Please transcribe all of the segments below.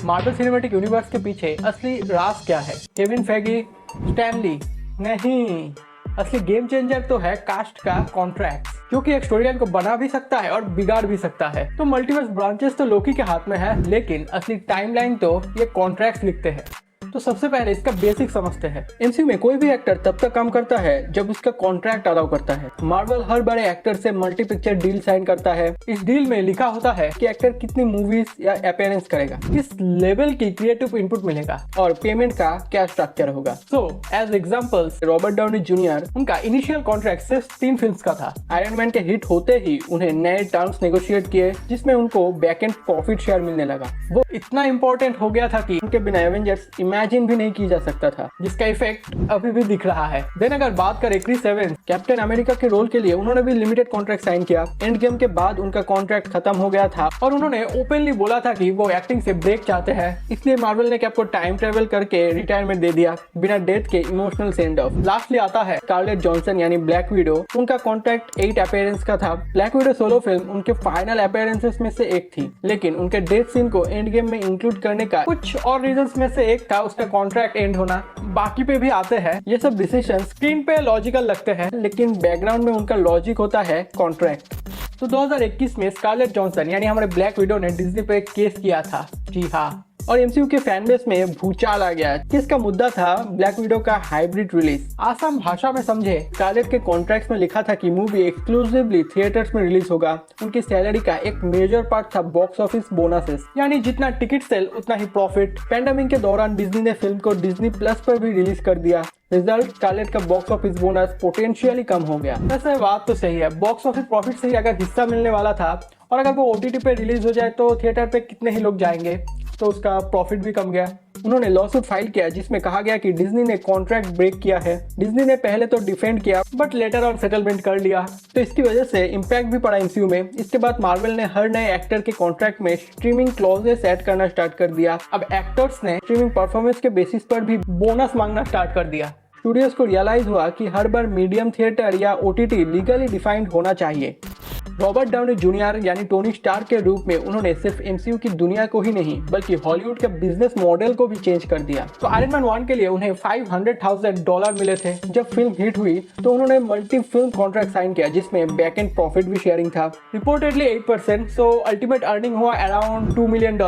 Marvel cinematic universe के पीछे असली राज क्या है? Kevin Feige, Stan Lee? नहीं, असली गेम चेंजर तो है कास्ट का कॉन्ट्रैक्ट, जो कि एक स्टोरी लाइन को बना भी सकता है और बिगाड़ भी सकता है। तो मल्टीवर्स ब्रांचेस तो लोकी के हाथ में है, लेकिन असली टाइमलाइन तो ये कॉन्ट्रैक्ट लिखते हैं। तो सबसे पहले इसका बेसिक समझते हैं। एमसीयू में कोई भी एक्टर तब तक काम करता है जब उसका कॉन्ट्रैक्ट अलाउ करता है। मार्वल हर बड़े एक्टर से मल्टी पिक्चर डील साइन करता है। इस डील में लिखा होता है कि एक्टर कितनी मूवीज या अपीयरेंस करेगा, किस लेवल की क्रिएटिव इनपुट मिलेगा और पेमेंट का क्या स्ट्रक्चर होगा। So as examples, Robert Downey Junior, उनका इनिशियल कॉन्ट्रैक्ट सिर्फ 3 फिल्म्स का था। आयरन मैन के हिट होते ही उन्हें नए टर्म्स नेगोशिएट किए, जिसमें उनको बैक एंड प्रॉफिट शेयर मिलने लगा। वो इतना इंपॉर्टेंट हो गया था कि उनके बिना एवेंजर्स इमेजिन भी नहीं की जा सकता था, जिसका इफेक्ट अभी भी दिख रहा है। देन अगर बात करें क्रिस एवंस, कैप्टन अमेरिका के रोल के लिए उन्होंने भी लिमिटेड कॉन्ट्रैक्ट साइन किया। एंड गेम के बाद उनका कॉन्ट्रैक्ट खत्म हो गया था और उन्होंने ओपनली बोला था कि वो एक्टिंग से ब्रेक चाहते हैं, इसलिए मार्वल ने कैप को टाइम ट्रेवल करके रिटायरमेंट दे दिया बिना डेथ के इमोशनल सेंड ऑफ। लास्टली आता है स्कारलेट जॉनसन यानी ब्लैक विडो। उनका कॉन्ट्रैक्ट 8 अपीयरेंस का था। ब्लैक विडो सोलो फिल्म उनके फाइनल अपीयरेंसेस में से एक थी, लेकिन उनके डेथ सीन को एंड गेम में इंक्लूड करने का कुछ और रीजंस में से एक था उसका कॉन्ट्रैक्ट एंड होना। बाकी पे भी आते हैं। ये सब डिसीजन स्क्रीन पे लॉजिकल लगते हैं, लेकिन बैकग्राउंड में उनका लॉजिक होता है कॉन्ट्रैक्ट। तो 2021 में स्कारलेट जॉनसन यानी हमारे ब्लैक विडो ने डिज्नी पे केस किया था। जी हाँ, और एमसीयू के फैन बेस में भूचाल आ गया। किसका मुद्दा था? ब्लैक विडो का हाइब्रिड रिलीज। आसान भाषा में समझे, स्कारलेट के कॉन्ट्रैक्ट्स में लिखा था कि मूवी एक्सक्लूसिवली थिएटर्स में रिलीज होगा। उनकी सैलरी का एक मेजर पार्ट था बॉक्स ऑफिस बोनसेस, यानी जितना टिकट सेल उतना ही प्रॉफिट। पैंडेमिक के दौरान डिज्नी ने फिल्म को डिज्नी प्लस पर भी रिलीज कर दिया। रिजल्ट, स्कारलेट का बॉक्स ऑफिस बोनस पोटेंशियली कम हो गया। वैसे बात तो सही है, बॉक्स ऑफिस प्रॉफिट से ही अगर हिस्सा मिलने वाला था और अगर वो ओटीटी पे रिलीज हो जाए तो थिएटर पे कितने ही लोग जाएंगे, तो उसका प्रॉफिट भी कम गया। उन्होंने लॉसूट फाइल किया जिसमें कहा गया कि डिज्नी ने कॉन्ट्रैक्ट ब्रेक किया है। डिज्नी ने पहले तो डिफेंड किया बट लेटर ऑन सेटलमेंट कर लिया, तो इसकी वजह से इम्पैक्ट भी पड़ा एमसीयू में। इसके बाद मार्वल ने हर नए एक्टर के कॉन्ट्रैक्ट में स्ट्रीमिंग क्लॉजेस ऐड करना स्टार्ट कर दिया। अब एक्टर्स ने स्ट्रीमिंग परफॉर्मेंस के बेसिस पर भी बोनस मांगना स्टार्ट कर दिया। स्टूडियोज को रियलाइज हुआ कि हर बार मीडियम थिएटर या ओटीटी लीगली डिफाइंड होना चाहिए। रॉबर्ट डाउनी जूनियर यानी टोनी स्टार्क के रूप में उन्होंने सिर्फ एमसीयू की दुनिया को ही नहीं बल्कि हॉलीवुड के बिजनेस मॉडल को भी चेंज कर दिया। तो आयरन मैन 1 के लिए उन्हें $500,000 मिले थे। जब फिल्म हिट हुई तो उन्होंने मल्टी फिल्म कॉन्ट्रैक्ट साइन किया जिसमें बैक एंड प्रॉफिट भी शेयरिंग था, रिपोर्टेडली 8%। सो अल्टीमेट अर्निंग हुआ अराउंड $2 मिलियन,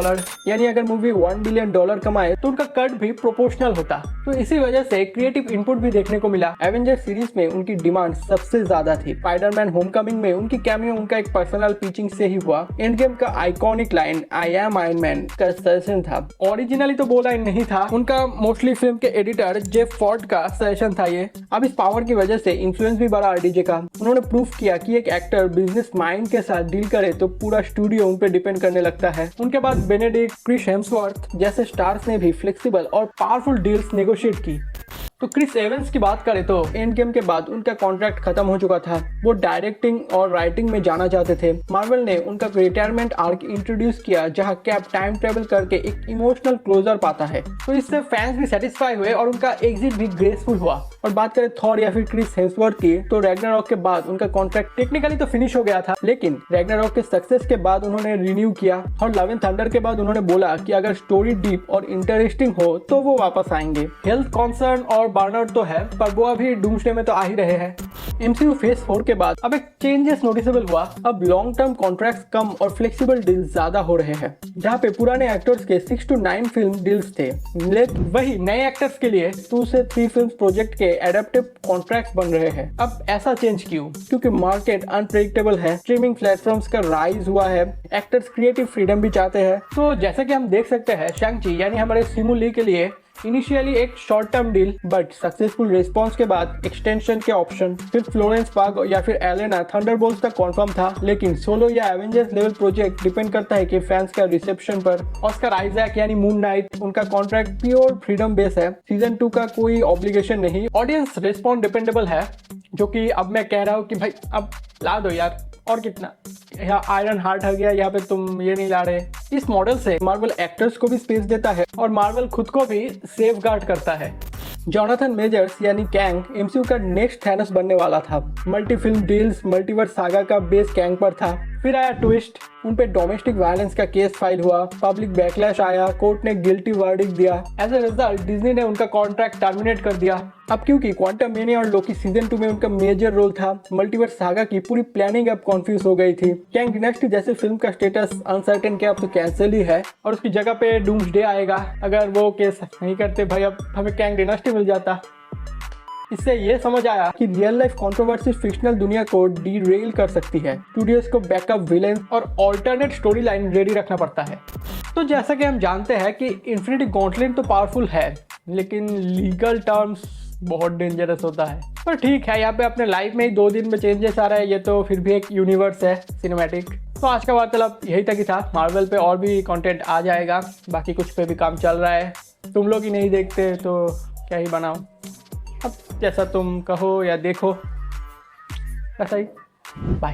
यानी अगर मूवी $1 बिलियन कमाए तो उनका कट भी प्रोपोर्शनल होता। तो इसी वजह से क्रिएटिव इनपुट भी देखने को मिला। एवेंजर्स सीरीज में उनकी डिमांड सबसे ज्यादा थी। स्पाइडरमैन होमकमिंग में उनकी कैमियो उनका एक पर्सनल पिचिंग से ही हुआ। एंड गेम का iconic line I am Iron man का सजेशन था। ओरिजिनली तो वो लाइन नहीं था, उनका मोस्टली फिल्म के एडिटर जेफ फोर्ड का सजेशन था ये। अब इस पावर की वजह से इन्फ्लुएंस भी बढ़ा आरडीजे का। उन्होंने प्रूफ किया कि एक एक्टर बिजनेस माइंड के साथ डील करे तो पूरा स्टूडियो उन पे डिपेंड करने लगता है। उनके बाद बेनेडिक्ट, क्रिस हेम्सवर्थ जैसे स्टार्स ने भी फ्लेक्सिबल और पावरफुल डील्स नेगोशिएट की। तो क्रिस एवंस की बात करें तो एंड गेम के बाद उनका कॉन्ट्रैक्ट खत्म हो चुका था। वो डायरेक्टिंग और राइटिंग में जाना चाहते थे। मार्वल ने उनका रिटायरमेंट आर्क इंट्रोड्यूस किया जहां कैप टाइम ट्रेवल करके एक इमोशनल क्लोजर पाता है। तो इससे फैंस भी सेटिस्फाई हुए और उनका एग्जिट भी ग्रेसफुल हुआ। और बात करें थॉर या फिर क्रिस हेम्सवर्थ की, तो रैग्नारॉक के बाद उनका कॉन्ट्रैक्ट टेक्निकली तो फिनिश हो गया था, लेकिन रैग्नारॉक के सक्सेस के बाद उन्होंने रिन्यू किया और लव एंड थंडर के बाद उन्होंने बोला कि अगर स्टोरी डीप और इंटरेस्टिंग हो तो वो वापस आएंगे। हेल्थ कॉन्सर्न और बर्नआउट तो है, पर वो अभी डूम्सडे में तो आ ही रहे हैं। एमसीयू फेज 4 के बाद अब एक चेंजेस नोटिसेबल हुआ। अब लॉन्ग टर्म कॉन्ट्रैक्ट्स कम और फ्लेक्सिबल डील्स ज्यादा हो रहे हैं, जहाँ पे पुराने एक्टर्स के 6 to 9 फिल्म डील्स थे, लेकिन वही नए एक्टर्स के लिए 2 से 3 फिल्म प्रोजेक्ट के एडेप्टिव कॉन्ट्रैक्ट्स बन रहे हैं। अब ऐसा चेंज क्यों? क्योंकि मार्केट अनप्रेडिक्टेबल है, स्ट्रीमिंग प्लेटफॉर्म्स का राइज हुआ है, एक्टर्स क्रिएटिव फ्रीडम भी चाहते हैं। तो जैसे कि हम देख सकते हैं, शैंग-ची यानी हमारे सिमू ली के लिए इनिशियली एक short term deal but successful response के बाद एक्सटेंशन के ऑप्शन। फिर फ्लोरेंस पाग या फिर एलेना थंडरबोल्ट्स तक कंफर्म था, लेकिन सोलो या एवेंजर्स लेवल प्रोजेक्ट डिपेंड करता है कि फैंस का रिसेप्शन पर। ऑस्कर आइजैक यानी मून नाइट, उनका कॉन्ट्रैक्ट प्योर फ्रीडम बेस है, सीजन 2 का कोई ऑब्लिगेशन नहीं। ऑडियंस रिस्पॉन्स डिपेंडेबल है, जो कि अब मैं कह रहा हूँ कि भाई अब ला दो यार, और कितना, यहाँ आयरन हार्ट आ गया, यहाँ पे तुम ये नहीं ला रहे। इस मॉडल से मार्वल एक्टर्स को भी स्पेस देता है और मार्वल खुद को भी सेफ गार्ड करता है। जोनाथन मेजर्स यानी कैंग एमसीयू का नेक्स्ट थैनोस बनने वाला था। Multi film deals, multiverse saga का बेस कैंग पर था फिर आया ट्विस्ट, उन पे डोमेस्टिक वायलेंस का केस फाइल हुआ, पब्लिक बैकलैश आया, कोर्ट ने गिल्टी वर्डिक्ट दिया। एज ए रिजल्ट डिज्नी ने उनका कॉन्ट्रैक्ट टर्मिनेट कर दिया। अब क्योंकि क्वांटममेनिया और लोकी सीजन 2 में उनका मेजर रोल था, मल्टीवर्स सागा की पूरी प्लानिंग अब कॉन्फ्यूज हो गई थी। कैंग डिनेस्टी जैसे फिल्म का स्टेटस अनसर्टेन के अब तो कैंसिल ही है और उसकी जगह पे डूम्सडे आएगा। अगर वो केस नहीं करते भाई, अब हमें कैंग डिनेस्टी मिल जाता। इससे ये समझ आया कि रियल लाइफ कंट्रोवर्सी फिक्शनल दुनिया को डीरेल कर सकती है। स्टूडियोज को बैकअप विलेन और ऑल्टरनेट स्टोरी लाइन रेडी रखना पड़ता है। तो जैसा कि हम जानते हैं कि इन्फिनिटी गॉन्टलेट तो पावरफुल है, लेकिन लीगल टर्म्स बहुत डेंजरस होता है। पर ठीक है, यहाँ पे अपने लाइफ में ही 2 दिन में चेंजेस आ रहा है, ये तो फिर भी एक यूनिवर्स है सिनेमैटिक। तो आज का वार्तालाप यही तक ही था। मार्वल पे और भी कंटेंट आ जाएगा, बाकी कुछ पे भी काम चल रहा है। तुम लोग ही नहीं देखते तो क्या ही बनाओ, अब जैसा तुम कहो या देखो वैसा ही। बाय।